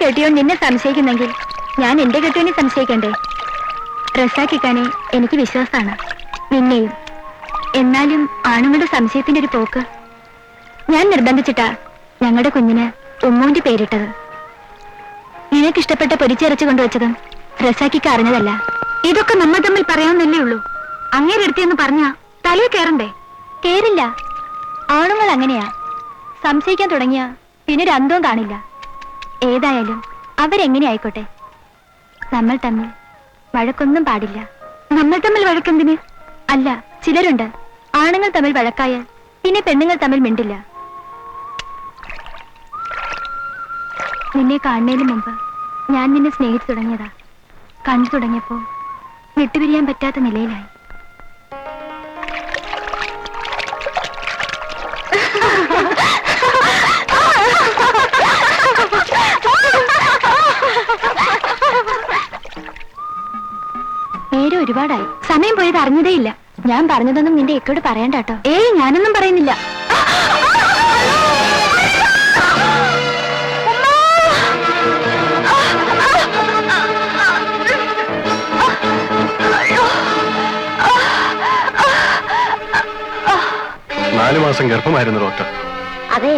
കെട്ടിയോൻ നിന്നെ സംശയിക്കുന്നെങ്കിൽ ഞാൻ എന്റെ കെട്ടിയോനെ സംശയിക്കണ്ടേ? റസാക്കിക്കാനെ എനിക്ക് വിശ്വാസമാണ്, നിന്നെയും. എന്നാലും ആണുങ്ങളുടെ സംശയത്തിന്റെ ഒരു പോക്ക്. ഞാൻ നിർബന്ധിച്ചിട്ടാ ഞങ്ങളുടെ കുഞ്ഞിന് ഉമ്മൂന്റെ പേരിട്ടത്. നിനക്കിഷ്ടപ്പെട്ട പൊരിച്ചിറച്ചു കൊണ്ടുവച്ചതും റസാക്കിക്ക് അറിഞ്ഞതല്ല. ഇതൊക്കെ നമ്മൾ തമ്മിൽ പറയാമെന്നല്ലേ ഉള്ളൂ. അങ്ങേരെടുത്തെന്ന് പറഞ്ഞാ തലയിൽ കയറണ്ടേ? കേറില്ല. ആണുങ്ങൾ അങ്ങനെയാ, സംശയിക്കാൻ തുടങ്ങിയ പിന്നൊരു അന്തവും കാണില്ല. ഏതായാലും അവരെങ്ങനെ ആയിക്കോട്ടെ, നമ്മൾ തമ്മിൽ വഴക്കൊന്നും പാടില്ല. നമ്മൾ തമ്മിൽ വഴക്കെന്തിന്? അല്ല, ചിലരുണ്ട് ആണുങ്ങൾ തമ്മിൽ വഴക്കായാൽ പിന്നെ പെണ്ണുങ്ങൾ തമ്മിൽ മിണ്ടില്ല. നിന്നെ കാണുന്നതിന് മുമ്പ് ഞാൻ നിന്നെ സ്നേഹിച്ചു തുടങ്ങിയതാ. കണ്ടു തുടങ്ങിയപ്പോ വിട്ടുപിരിയാൻ പറ്റാത്ത നിലയിലായി. നേരെ ഒരുപാടായി, സമയം പോയത് അറിഞ്ഞതേയില്ല. ഞാൻ പറഞ്ഞതൊന്നും നിന്റെ എക്കോട് പറയണ്ട കേട്ടോ. ഏയ്, ഞാനൊന്നും പറയുന്നില്ല. നാല് മാസം ഗർഭമായിരുന്നു ഡോക്ടർ. അതെ.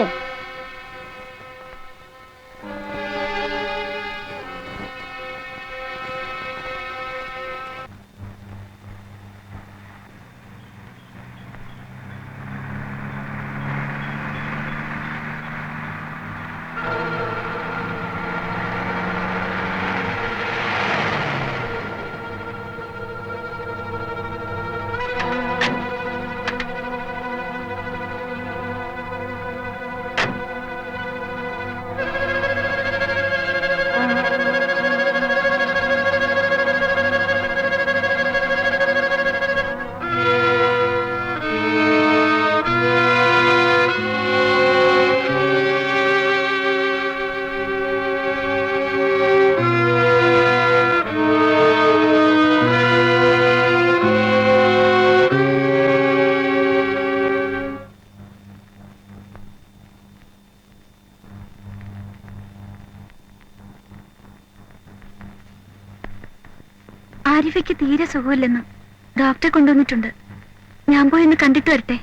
ആരിഫയ്ക്ക് തീരെ സുഖമില്ലെന്ന് ഡോക്ടറെ കൊണ്ടുവന്നിട്ടുണ്ട്. ഞാൻ പോയി ഒന്ന് കണ്ടിട്ട് വരട്ടെ.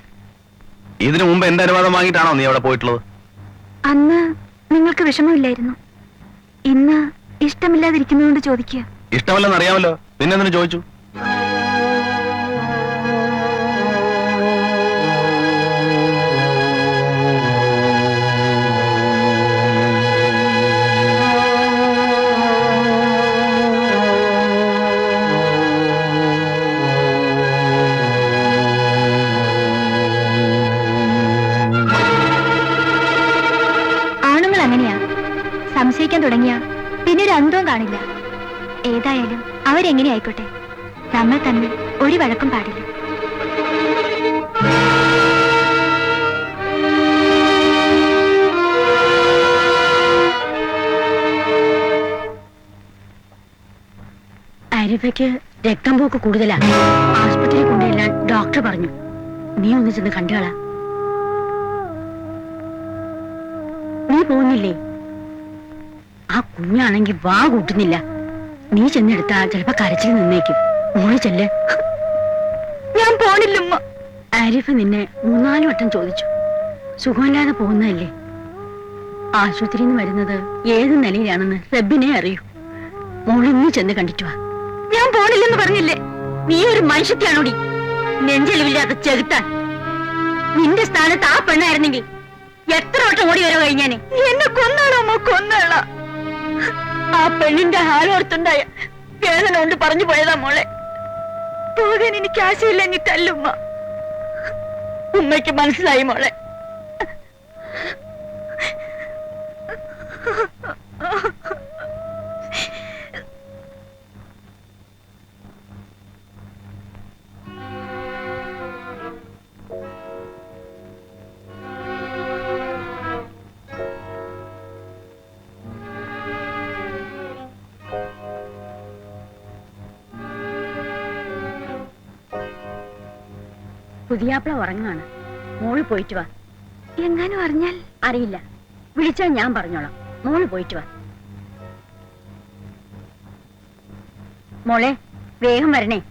ഇതിനു മുമ്പ് എന്റെ അനുവാദം വാങ്ങിയിട്ടാണോ നീ അവിടെ പോയിട്ടുള്ളത്? അന്ന് നിങ്ങൾക്ക് വിഷമമില്ലായിരുന്നു. ഇന്ന് ഇഷ്ടമില്ലാതിരിക്കുന്നതുകൊണ്ട് ചോദിക്കുക. ഇഷ്ടമല്ലെന്ന് അറിയാമല്ലോ, പിന്നെ എന്തിനു ചോദിച്ചു? സംശയിക്കാൻ തുടങ്ങിയ പിന്നെ ഒരു അന്തവും കാണില്ല. ഏതായാലും അവരെങ്ങനെ ആയിക്കോട്ടെ, നമ്മൾ തമ്മിൽ ഒരു വഴക്കും പാടില്ല. ആരിഫയ്ക്ക് രക്തം പോക്ക് കൂടുതലാ. ആശുപത്രിയിൽ കൊണ്ടുചെല്ലാൻ ഡോക്ടർ പറഞ്ഞു. നീ ഒന്ന് ചെന്ന് കണ്ടുകളാ. നീ പോകുന്നില്ലേ? ആ കുഞ്ഞാണെങ്കിൽ വാ കൂട്ടുന്നില്ല. നീ ചെന്നെടുത്താ ചിലപ്പോ കരച്ചിൽ നിന്നേക്കും. മോള് ചെല്ല്. ഞാൻ പോണില്ലമ്മ. ആരിഫ് നിന്നെ 3-4 വട്ടം ചോദിച്ചു. സുഖമില്ലാതെ പോകുന്നതല്ലേ? ആശുപത്രിയിൽ നിന്ന് വരുന്നത് ഏത് നിലയിലാണെന്ന് റബ്ബിനെ അറിയൂ. മോളിന്ന് ചെന്ന് കണ്ടിട്ട് വാ. ഞാൻ പോണില്ലെന്ന് പറഞ്ഞില്ലേ? നീ ഒരു മനുഷ്യത്തെയാണോടി? നെഞ്ചലിവില്ലാത്ത ചെറുത്താൻ. നിന്റെ സ്ഥാനത്ത് ആ പെണ്ണായിരുന്നെങ്കിൽ എത്ര വട്ടം ഓടി വരോ കഴിഞ്ഞാനെ. എന്നെ കൊന്നാളോ അമ്മ, കൊന്നാളാ. ആ പെണ്ണിന്റെ ഹാലോർത്തുണ്ടായ വേദന കൊണ്ട് പറഞ്ഞു പോയതാ മോളെ. പോകാൻ എനിക്ക് ആശയില്ലെങ്കിട്ടല്ലുമ്മ. ഉമ്മയ്ക്ക് മനസ്സിലായി മോളെ. പുതിയാപ്പിള ഉറങ്ങാണ്. മോള് പോയിട്ട് വാ. എങ്ങാനും അറിഞ്ഞാൽ? അറിയില്ല, വിളിച്ചാൽ ഞാൻ പറഞ്ഞോളാം. മോള് പോയിട്ട് വാ. മോളെ വേഗം വരണേ.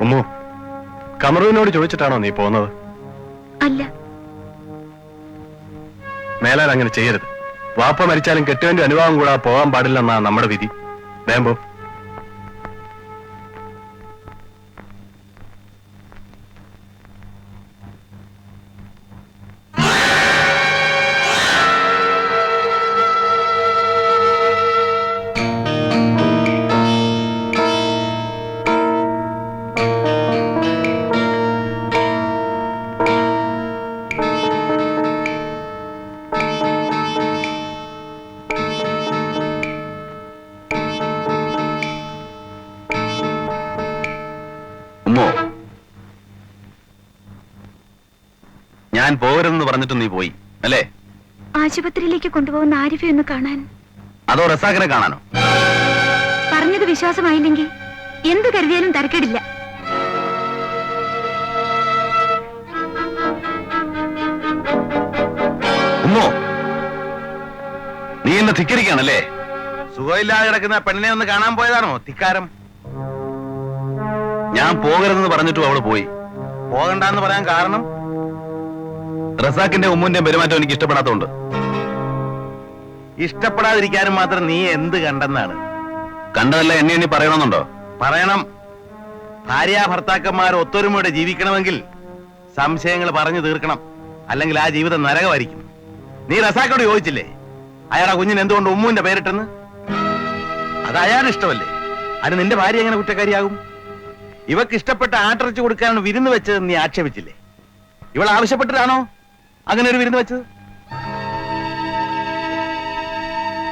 ഉമ്മു, കമറുവിനോട് ചോദിച്ചിട്ടാണോ നീ പോകുന്നത്? അല്ല. മേലാൽ അങ്ങനെ ചെയ്യരുത്. വാപ്പ മരിച്ചാലും കെട്ടുവിന്റെ അനുഭവം കൂടാ പോകാൻ പാടില്ലെന്നാ നമ്മുടെ വിധി. വേമ്പോ ഞാൻ പോകരുതെന്ന് പറഞ്ഞിട്ട് നീ പോയി അല്ലേ? ആശുപത്രിയിലേക്ക് കൊണ്ടുപോകുന്ന ആരിഫെ ഒന്ന് കാണാൻ. അതോ റസാഖിനെ കാണാനോ? പറഞ്ഞത് വിശ്വാസമായില്ലെങ്കിൽ എന്ത് കരുതിയാലും തരക്കേടില്ല. ഉമ്മോ, നീ എന്നെ ധിക്കരിക്കാണല്ലേ? സുഖമില്ലാതെ കിടക്കുന്ന പെണ്ണിനെ ഒന്ന് കാണാൻ പോയതാണോ ധിക്കാരം? ഞാൻ പോകരുതെന്ന് പറഞ്ഞിട്ടും അവള് പോയി. പോകണ്ടെന്ന് പറയാൻ കാരണം റസാഖിന്റെ ഉമ്മുന്റെ പെരുമാറ്റം എനിക്ക് ഇഷ്ടപ്പെടാത്തതുകൊണ്ട്. ഇഷ്ടപ്പെടാതിരിക്കാനും മാത്രം നീ എന്ത് കണ്ടെന്നാണ്? കണ്ടതല്ല എന്നെ എണ്ണി പറയണമെന്നുണ്ടോ? പറയണം. ഭാര്യ ഭർത്താക്കന്മാർ ഒത്തൊരുമയോടെ ജീവിക്കണമെങ്കിൽ സംശയങ്ങൾ പറഞ്ഞു തീർക്കണം, അല്ലെങ്കിൽ ആ ജീവിതം നരകമായിരിക്കും. നീ റസാഖോട് ചോദിച്ചില്ലേ അയാളെ കുഞ്ഞിന് എന്തുകൊണ്ട് ഉമ്മുവിന്റെ പേരിട്ടെന്ന്? അത് അയാൾ ഇഷ്ടമല്ലേ? അത് നിന്റെ ഭാര്യ എങ്ങനെ കുറ്റക്കാരിയാകും? ഇവക്ക് ഇഷ്ടപ്പെട്ട ആട്ടിറച്ചി കൊടുക്കാനാണ് വിരുന്ന് വെച്ചത് നീ ആക്ഷേപിച്ചില്ലേ? ഇവൾ ആവശ്യപ്പെട്ടിട്ടാണോ അങ്ങനെ ഒരു വിരുന്ന് വെച്ചത്?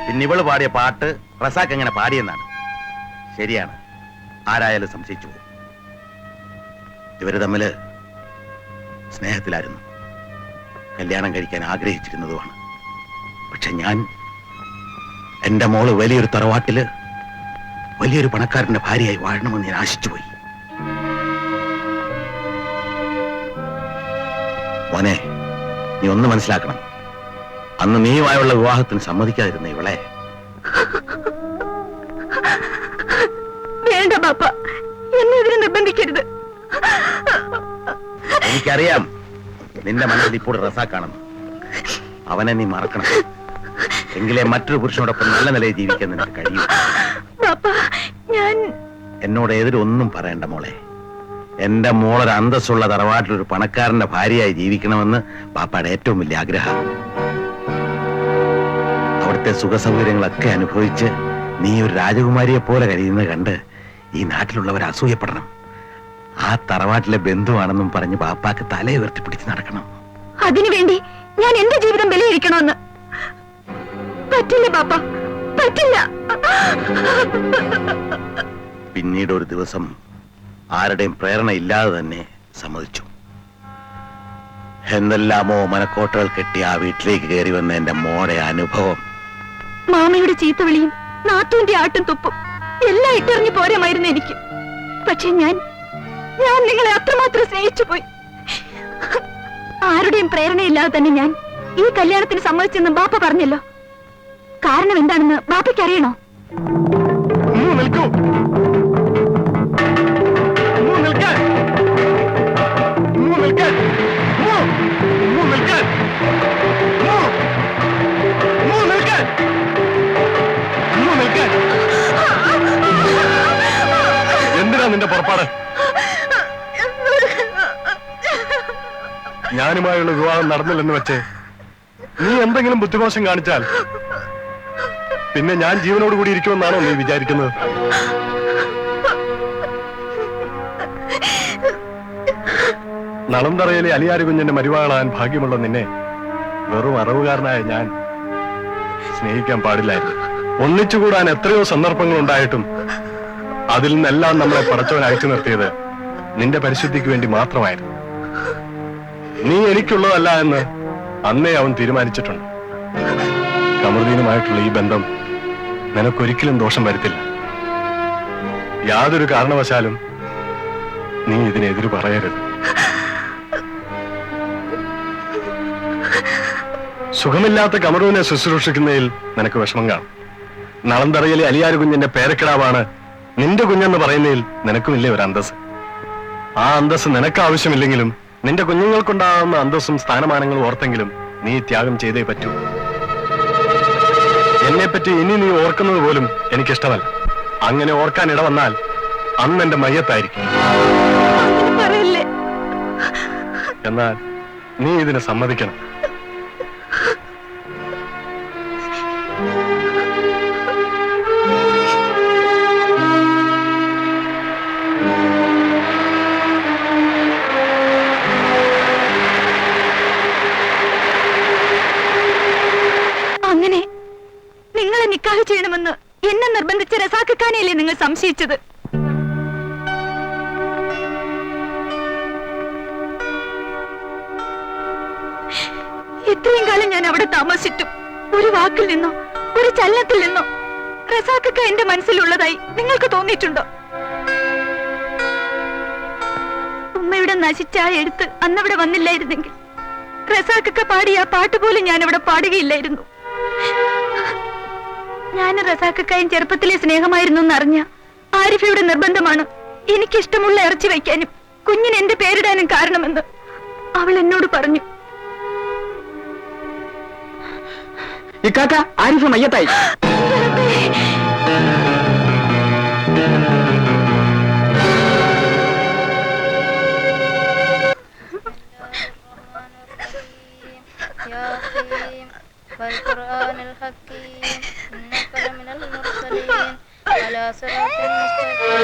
പിന്നെ ഇവള് പാടിയ പാട്ട് റസാഖ് എങ്ങനെ പാടിയെന്നാണ്. ശരിയാണ്, ആരായാലും സംശയിച്ചു പോകും. ഇവര് തമ്മില് സ്നേഹത്തിലായിരുന്നു, കല്യാണം കഴിക്കാൻ ആഗ്രഹിച്ചിരുന്നതുമാണ്. പക്ഷെ ഞാൻ എന്റെ മോള് വലിയൊരു തറവാട്ടില് വലിയൊരു പണക്കാരന്റെ ഭാര്യയായി വാഴണമെന്ന് ഞാൻ ആശിച്ചുപോയി. മോനെ, നീ ഒന്ന് മനസ്സിലാക്കണം. അന്ന് നീയുമായുള്ള വിവാഹത്തിന് സമ്മതിക്കാതിരുന്ന ഇവളെ. വേണ്ട ബാപ്പ, എന്നെ ഇതിനെ നിർബന്ധിക്കരുത്. എനിക്കറിയാം നിന്റെ മനസ്സിൽ ഇപ്പോൾ റസാഖാണെന്ന്. അവനെ നീ മറക്കണം, എങ്കിലേ മറ്റൊരു പുരുഷനോടൊപ്പം നല്ല നിലയിൽ ജീവിക്കാൻ നിനക്ക് കഴിയും. എന്നോട് എതിരും ഒന്നും പറയണ്ട മോളെ. എന്റെ മോളൊരു അന്തസ്സുള്ള തറവാട്ടിലൊരു പണക്കാരന്റെ ഭാര്യയായി ജീവിക്കണമെന്ന് പാപ്പയുടെ ഏറ്റവും വലിയ ആഗ്രഹം. അവിടുത്തെ സുഖസൗകര്യങ്ങളൊക്കെ അനുഭവിച്ച് നീ ഒരു രാജകുമാരിയെ പോലെ കഴിയുന്നത് കണ്ട് ഈ നാട്ടിലുള്ളവർ അസൂയപ്പെടണം. ആ തറവാട്ടിലെ ബന്ധുവാണെന്നും പറഞ്ഞ് പാപ്പാക്ക് തല ഉയർത്തിപ്പിടിച്ച് നടക്കണം. അതിനുവേണ്ടി ഞാൻ എന്റെ ജീവിതം ബലിയിരിക്കണമെന്ന് പറ്റില്ല പാപ്പ, പറ്റില്ല. പിന്നീട് ഒരു ദിവസം ആരുടെയും പ്രേരണ ഇല്ലാതെ തന്നെ സമ്മതിച്ചു. എന്തെല്ലാമോ മനക്കോട്ടകൾ കെട്ടി ആ വീട്ടിലേക്ക് കയറി വന്ന എന്റെ മോടെ അനുഭവം. മാമയുടെ ചീത്തവിളിയും നാത്തൂന്റെ ആട്ടും തുപ്പും എല്ലാം ഇട്ടെറിഞ്ഞു പോരാമായിരുന്നു എനിക്ക്. പക്ഷെ ഞാൻ നിങ്ങളെ അത്രമാത്രം സ്നേഹിച്ചു പോയി. ആരുടെയും പ്രേരണയില്ലാതെ തന്നെ ഞാൻ ഈ കല്യാണത്തിന് സമ്മതിച്ചെന്ന് ബാപ്പ പറഞ്ഞല്ലോ. കാരണം എന്താണെന്ന് ബാപ്പയ്ക്ക് അറിയണോ? എന്തിനാ നിന്റെ പുറപ്പാട്? ഞാനുമായുള്ള വിവാഹം നടന്നില്ലെന്ന് വെച്ച് നീ എന്തെങ്കിലും ബുദ്ധിമോശം കാണിച്ചാൽ പിന്നെ ഞാൻ ജീവനോട് കൂടി ഇരിക്കുമെന്നാണോ നീ വിചാരിക്കുന്നത്? നളന്തറയിലെ അലിയാരി കുഞ്ഞിന്റെ മരുമകളാൻ ഭാഗ്യമുള്ള നിന്നെ വെറും അറിവുകാരനായ ഞാൻ സ്നേഹിക്കാൻ പാടില്ലായിരുന്നു. ഒന്നിച്ചുകൂടാൻ എത്രയോ സന്ദർഭങ്ങൾ ഉണ്ടായിട്ടും അതിൽ നിന്നെല്ലാം നമ്മളെ പടച്ചവൻ അയച്ചു നിർത്തിയത് നിന്റെ പരിശുദ്ധിക്ക് വേണ്ടി മാത്രമായിരുന്നു. നീ എനിക്കുള്ളതല്ല എന്ന് അന്നേ അവൻ തീരുമാനിച്ചിട്ടുണ്ട്. കമറുദ്ദീനുമായിട്ടുള്ള ഈ ബന്ധം നിനക്കൊരിക്കലും ദോഷം വരുത്തില്ല. യാതൊരു കാരണവശാലും നീ ഇതിനെതിര് പറയരുത്. സുഖമില്ലാത്ത കമറുവിനെ ശുശ്രൂഷിക്കുന്നതിൽ നിനക്ക് വിഷമം കാണും. നളന്തറയിലെ അലിയാരി കുഞ്ഞിന്റെ പേരക്കിടാവാണ് നിന്റെ കുഞ്ഞെന്ന് പറയുന്നതിൽ നിനക്കുമില്ലേ ഒരു അന്തസ്. ആ അന്തസ് നിനക്ക് ആവശ്യമില്ലെങ്കിലും നിന്റെ കുഞ്ഞുങ്ങൾക്കുണ്ടാകുന്ന അന്തസ്സും സ്ഥാനമാനങ്ങളും ഓർത്തെങ്കിലും നീ ത്യാഗം ചെയ്തേ പറ്റൂ. എന്നെപ്പറ്റി ഇനി നീ ഓർക്കുന്നത് പോലും എനിക്കിഷ്ടമല്ല. അങ്ങനെ ഓർക്കാൻ ഇടവന്നാൽ അന്ന് എന്റെ മയ്യത്തായിരിക്കും. എന്നാൽ നീ ഇതിന് സമ്മതിക്കണം. അങ്ങനെ നിങ്ങളെ നിക്കാഹ് ചെയ്യണമെന്ന് എന്നെ നിർബന്ധിച്ച റസാഖാനെയല്ലേ നിങ്ങൾ സംശയിച്ചത്? ഇത്രയും കാലം ഞാൻ അവിടെ താമസിച്ചിട്ടും ഒരു വാക്കിൽ നിന്നോ ഒരു ചലനത്തിൽ നിന്നോ റസാഖ എന്റെ മനസ്സിലുള്ളതായി നിങ്ങൾക്ക് തോന്നിയിട്ടുണ്ടോ? ഉമ്മയുടെ നശിച്ച ആ എഴുത്ത് അന്നവിടെ വന്നില്ലായിരുന്നെങ്കിൽ റസാഖ പാടിയ ആ പാട്ട് പോലും ഞാൻ അവിടെ പാടുകയില്ലായിരുന്നു. ഞാൻ റസാഖയും ചെറുപ്പത്തിലെ സ്നേഹമായിരുന്നു എന്നറിഞ്ഞ ആരിഫയുടെ നിർബന്ധമാണ് എനിക്കിഷ്ടമുള്ള ഇറച്ചി വയ്ക്കാനും കുഞ്ഞിന് എന്റെ പേരിടാനും കാരണമെന്ന് അവൾ എന്നോട് പറഞ്ഞു. ഇക്കാക്ക ആരിഫ് മയ്യത്തായി. والقرآن الحكيم إنك لمن المرسلين على صراط مستقيم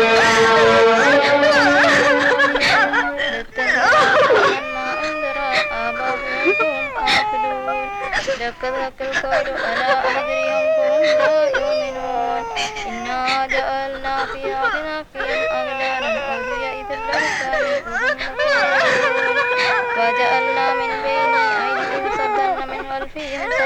ما أنذر آباؤهم غافلون لك ذاك القول ألا أدريهم هم لا يؤمنون إنا جعلنا في أعناقهم أغلالا وهي إذا لارسال وجعلنا من بين أيديهم سدا ومن خلفهم